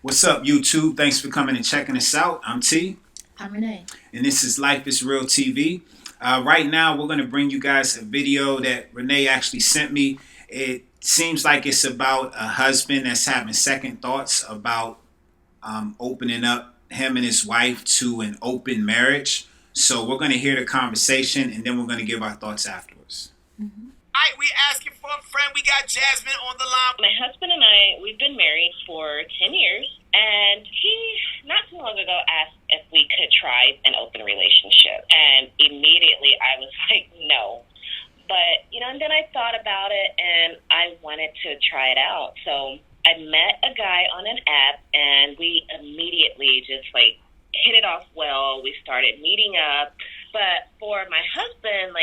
What's up, YouTube? Thanks for coming and checking us out. I'm T. I'm Renee. And this is Life is Real TV. Right now, we're going to bring you guys a video that Renee actually sent me. It seems like it's about a husband that's having second thoughts about opening up him and his wife to an open marriage. So we're going to hear the conversation, and then we're going to give our thoughts afterwards. Mm-hmm. All right, we asking for a friend. We got Jasmine on the line. My husband and I, we've been married for 10 years, and he, not too long ago, asked if we could try an open relationship. And immediately I was like, no. But, and then I thought about it, and I wanted to try it out. So I met a guy on an app, and we immediately just, hit it off well. We started meeting up. But for my husband,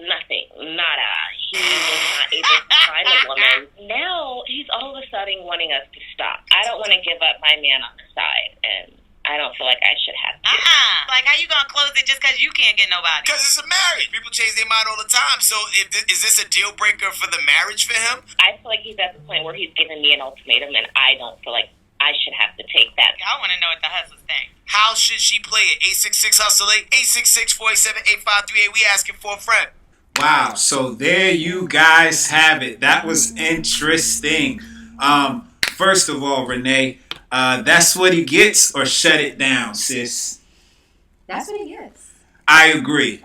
nothing, nada. He was not able to find a woman. Now he's all of a sudden wanting us to stop. I don't want to give up my man on the side, and I don't feel like I should have to. How you gonna close it just because you can't get nobody? Because it's a marriage. People change their mind all the time. So is this a deal breaker for the marriage for him? I feel like he's at the point where he's giving me an ultimatum, and I don't feel like I should have to take that. I want to know what the hustlers think. How should she play it? 866-HUSTLE-8, 866-487-8538. We asking for a friend. Wow, so there you guys have it. That was interesting. First of all, Renee, that's what he gets, or shut it down, sis? That's what he gets. I agree.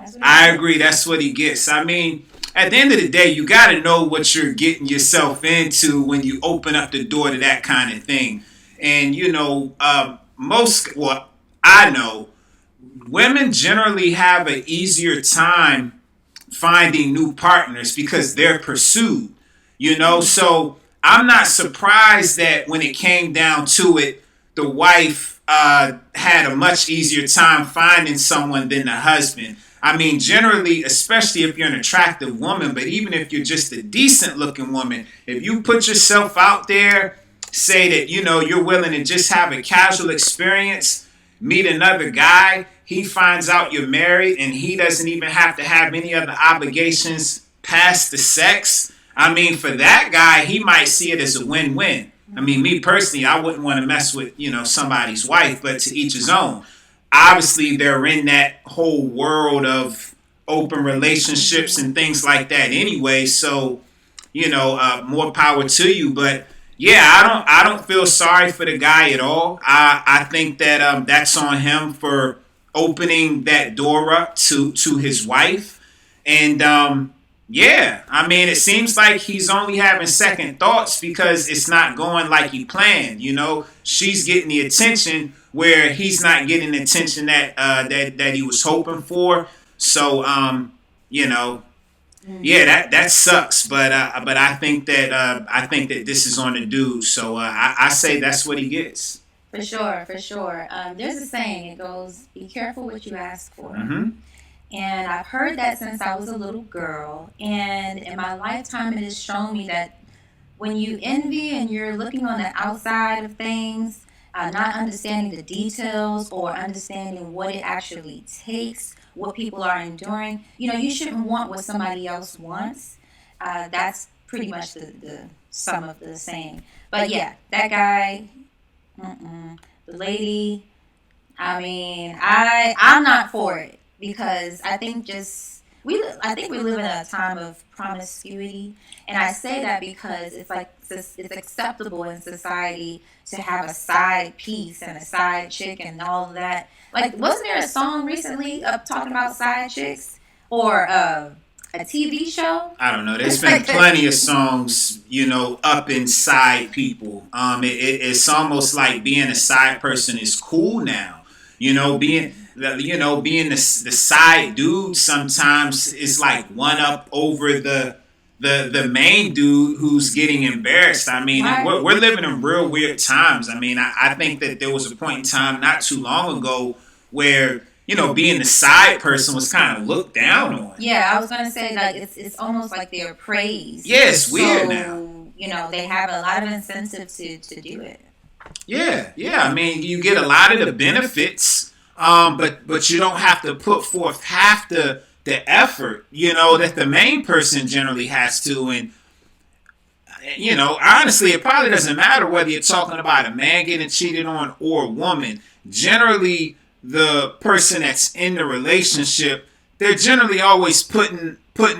That's what he gets. I mean, at the end of the day, you got to know what you're getting yourself into when you open up the door to that kind of thing. And, I know women generally have an easier time finding new partners because they're pursued, So I'm not surprised that when it came down to it, the wife had a much easier time finding someone than the husband. I mean, generally, especially if you're an attractive woman, but even if you're just a decent looking woman, if you put yourself out there, say that, you're willing to just have a casual experience, meet another guy, he finds out you're married and he doesn't even have to have any other obligations past the sex. I mean, for that guy, he might see it as a win-win. I mean, me personally, I wouldn't want to mess with, somebody's wife, but to each his own. Obviously, they're in that whole world of open relationships and things like that anyway. So, more power to you. But yeah, I don't feel sorry for the guy at all. I think that that's on him for opening that door up to his wife. And yeah, I mean, it seems like he's only having second thoughts because it's not going like he planned. She's getting the attention where he's not getting the attention that he was hoping for. So yeah, that sucks. But I think that this is on the dude. So I say that's what he gets. For sure. There's a saying. It goes, "Be careful what you ask for." Mm-hmm. And I've heard that since I was a little girl. And in my lifetime, it has shown me that when you envy and you're looking on the outside of things, not understanding the details or understanding what it actually takes, what people are enduring, you shouldn't want what somebody else wants. That's pretty much the sum of the saying. But yeah, that guy, the lady, I mean, I'm not for it. Because I think we live in a time of promiscuity, and I say that because it's acceptable in society to have a side piece and a side chick and all of that. Wasn't there a song recently talking about side chicks or a TV show? I don't know. There's been plenty of songs, up inside people. It's almost like being a side person is cool now. Being the side dude sometimes is like one up over the main dude who's getting embarrassed. I mean, we're living in real weird times. I mean, I think that there was a point in time not too long ago where, being the side person was kind of looked down on. Yeah, I was going to say, it's almost like they're praised. Yeah, it's weird now. They have a lot of incentive to do it. Yeah. I mean, you get a lot of the benefits, but you don't have to put forth half the effort, that the main person generally has to. And you know, honestly, it probably doesn't matter whether you're talking about a man getting cheated on or a woman. Generally, the person that's in the relationship, they're generally always putting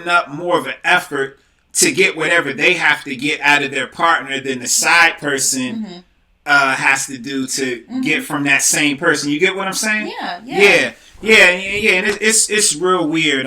up more of an effort to get whatever they have to get out of their partner than the side person has to do to get from that same person. You get what I'm saying? Yeah. And it's real weird.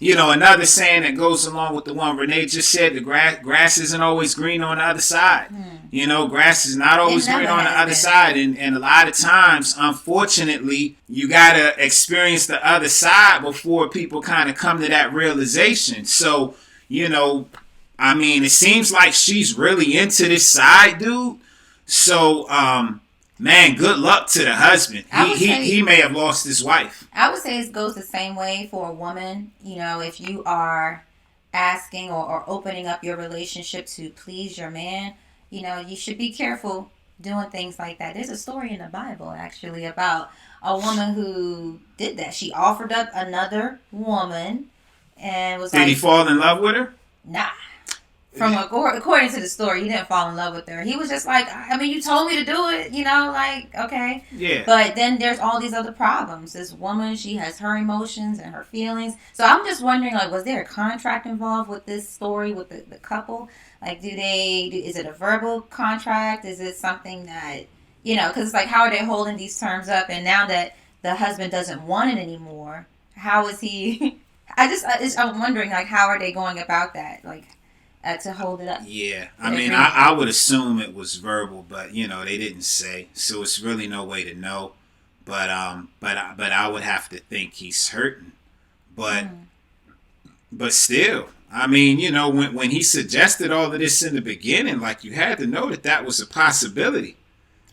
You know, another saying that goes along with the one Renee just said: the grass isn't always green on the other side. You know, grass is not always green on the other side, and a lot of times, unfortunately, you gotta experience the other side before people kind of come to that realization. So, you know, I mean, it seems like she's really into this side dude. So, man, good luck to the husband. He may have lost his wife. I would say it goes the same way for a woman. You know, if you are asking or opening up your relationship to please your man, you know, you should be careful doing things like that. There's a story in the Bible, actually, about a woman who did that. She offered up another woman and was like... Did he fall in love with her? Nah. According to the story, he didn't fall in love with her. He was just like, I mean, you told me to do it, you know, like, okay. Yeah. But then there's all these other problems. This woman, she has her emotions and her feelings. So I'm just wondering, like, was there a contract involved with this story with the couple? Like, is it a verbal contract? Is it something that, you know, because it's like, how are they holding these terms up? And now that the husband doesn't want it anymore, how is he? I'm wondering, like, how are they going about that? Like, to hold it up. Yeah, I mean, I would assume it was verbal, but you know they didn't say, so it's really no way to know. But I would have to think he's hurting. But still, I mean, you know, when he suggested all of this in the beginning, like you had to know that was a possibility.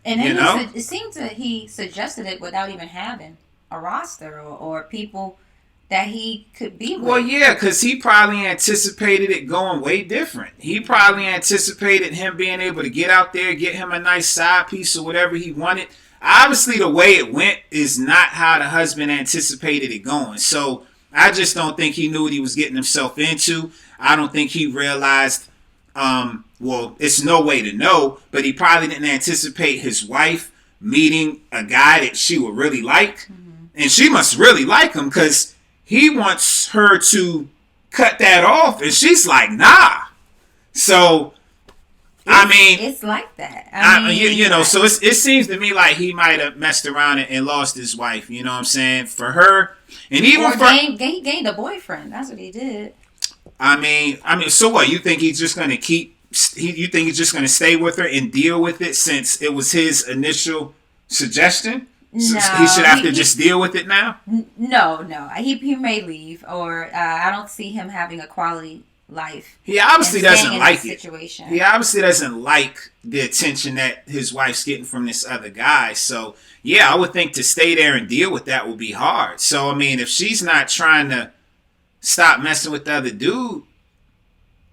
And then it seemed that he suggested it without even having a roster or people that he could be with. Well, yeah, because he probably anticipated it going way different. He probably anticipated him being able to get out there, get him a nice side piece or whatever he wanted. Obviously, the way it went is not how the husband anticipated it going. So I just don't think he knew what he was getting himself into. I don't think he realized, well, it's no way to know, but he probably didn't anticipate his wife meeting a guy that she would really like. And she must really like him because he wants her to cut that off, and she's like, nah. So, I mean... It's like that. I mean, you know, so it seems to me like he might have messed around and lost his wife, you know what I'm saying? For her, and even he gained a boyfriend. That's what he did. I mean, so what? You think he's just going to you think he's just going to stay with her and deal with it since it was his initial suggestion? No, he should have to just deal with it now? No. He may leave, or I don't see him having a quality life. He obviously doesn't like it. Situation. He obviously doesn't like the attention that his wife's getting from this other guy. So, yeah, I would think to stay there and deal with that would be hard. So, I mean, if she's not trying to stop messing with the other dude,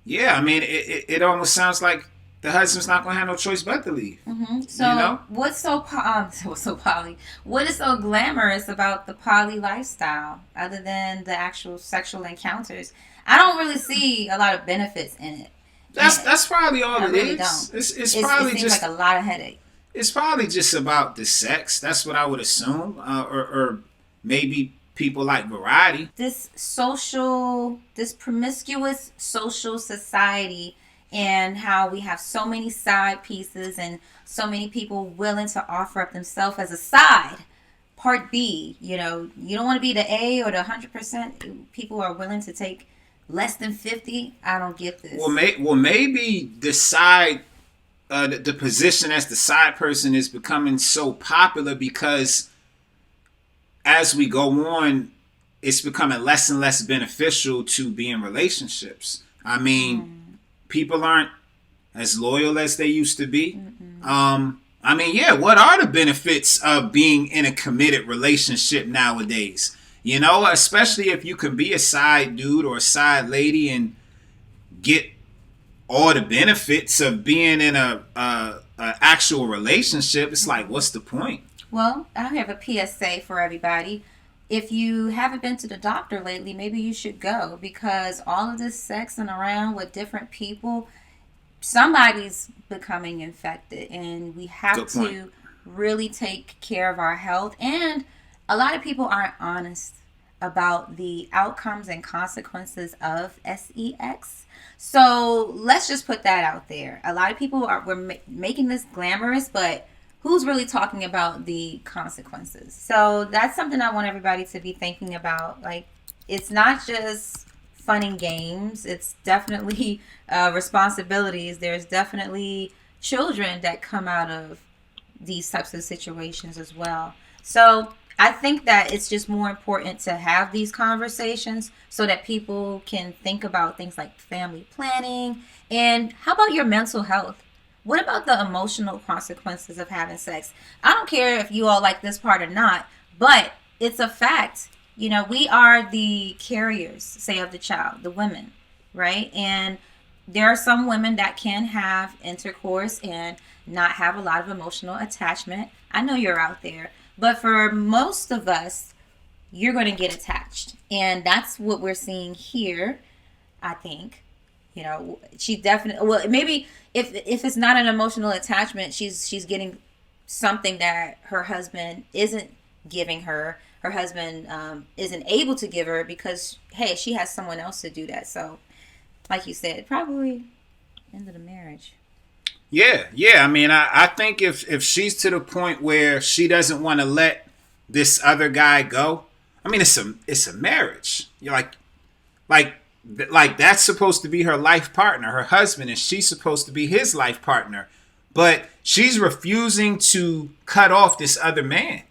yeah, I mean, it almost sounds like the husband's not going to have no choice but to leave. So, you know? What is so glamorous about the poly lifestyle other than the actual sexual encounters? I don't really see a lot of benefits in it. That's probably all it really is. Don't. It's probably seems just like a lot of headache. It's probably just about the sex. That's what I would assume, or maybe people like variety. This promiscuous social society, and how we have so many side pieces and so many people willing to offer up themselves as a side. Part B, you know, you don't want to be the A or the 100%. People are willing to take less than 50. I don't get this. Well, maybe the side, the position as the side person is becoming so popular because as we go on, it's becoming less and less beneficial to be in relationships. I mean, people aren't as loyal as they used to be. I mean, yeah, what are the benefits of being in a committed relationship nowadays? You know, especially if you can be a side dude or a side lady and get all the benefits of being in a actual relationship. It's like, what's the point? Well, I have a PSA for everybody. If you haven't been to the doctor lately, maybe you should go, because all of this sexing around with different people, somebody's becoming infected, and we have Good point. to really take care of our health. And a lot of people aren't honest about the outcomes and consequences of sex. So let's just put that out there. A lot of people we're making this glamorous, but who's really talking about the consequences? So that's something I want everybody to be thinking about. Like, it's not just fun and games. It's definitely responsibilities. There's definitely children that come out of these types of situations as well. So I think that it's just more important to have these conversations so that people can think about things like family planning. And how about your mental health? What about the emotional consequences of having sex? I don't care if you all like this part or not, but it's a fact. You know, we are the carriers, say, of the child, the women, right? And there are some women that can have intercourse and not have a lot of emotional attachment. I know you're out there. But for most of us, you're going to get attached. And that's what we're seeing here, I think. You know, she definitely, well, maybe if it's not an emotional attachment, she's getting something that her husband isn't giving her. Her husband isn't able to give her because, hey, she has someone else to do that. So, like you said, probably end of the marriage. Yeah, yeah. I mean, I think if she's to the point where she doesn't want to let this other guy go, I mean, it's a marriage. You're like that's supposed to be her life partner, her husband, and she's supposed to be his life partner. But she's refusing to cut off this other man.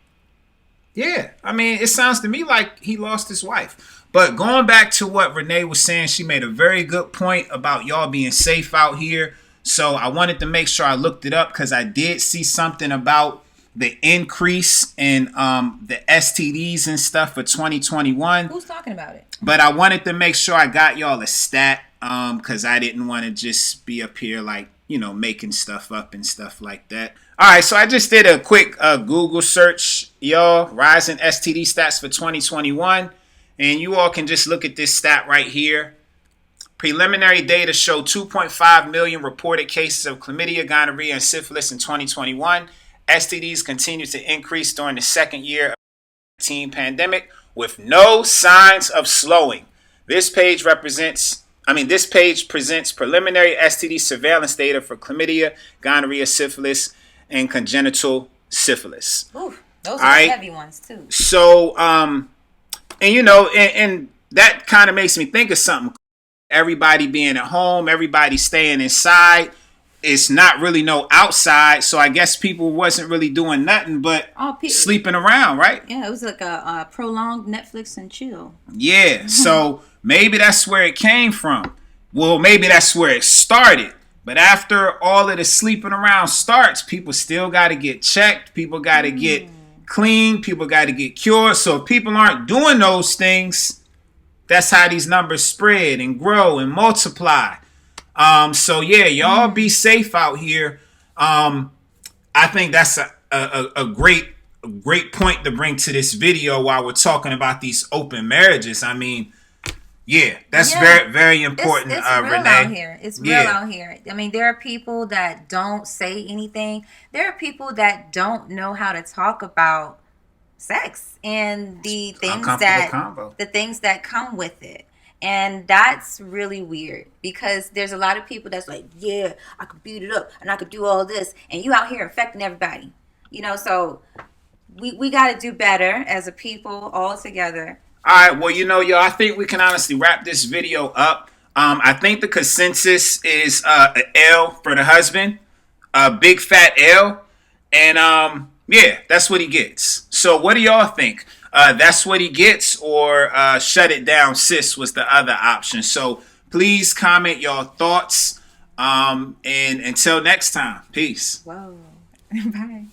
Yeah, I mean, it sounds to me like he lost his wife. But going back to what Renee was saying, she made a very good point about y'all being safe out here. So I wanted to make sure I looked it up because I did see something about the increase in the STDs and stuff for 2021. Who's talking about it? But I wanted to make sure I got y'all a stat because I didn't want to just be up here like, you know, making stuff up and stuff like that. All right, so I just did a quick Google search, y'all, rising STD stats for 2021. And you all can just look at this stat right here. Preliminary data show 2.5 million reported cases of chlamydia, gonorrhea, and syphilis in 2021. STDs continue to increase during the second year of the COVID-19 pandemic with no signs of slowing. This page presents preliminary STD surveillance data for chlamydia, gonorrhea, syphilis, and congenital syphilis. Ooh, those are the heavy ones too. So, and you know, and that kind of makes me think of something. Everybody being at home, everybody staying inside. It's not really no outside, so I guess people wasn't really doing nothing but sleeping around, right? Yeah, it was like a prolonged Netflix and chill. Yeah, so maybe that's where it came from. Well, maybe that's where it started. But after all of the sleeping around starts, people still got to get checked. People got to get clean. People got to get cured. So if people aren't doing those things, that's how these numbers spread and grow and multiply. So yeah, y'all be safe out here. I think that's a great point to bring to this video while we're talking about these open marriages. I mean, yeah, that's very, very important, it's real Renee. out here. It's real out here. I mean, there are people that don't say anything. There are people that don't know how to talk about sex and the things that come with it. And that's really weird because there's a lot of people that's like, yeah, I could beat it up and I could do all this, and you out here infecting everybody. You know, so we got to do better as a people all together. All right, well, you know, y'all, I think we can honestly wrap this video up. I think the consensus is an L for the husband, a big fat L, and yeah, that's what he gets. So what do y'all think? That's what he gets, or shut it down, sis, was the other option. So please comment your thoughts, and until next time, peace. Whoa. Bye.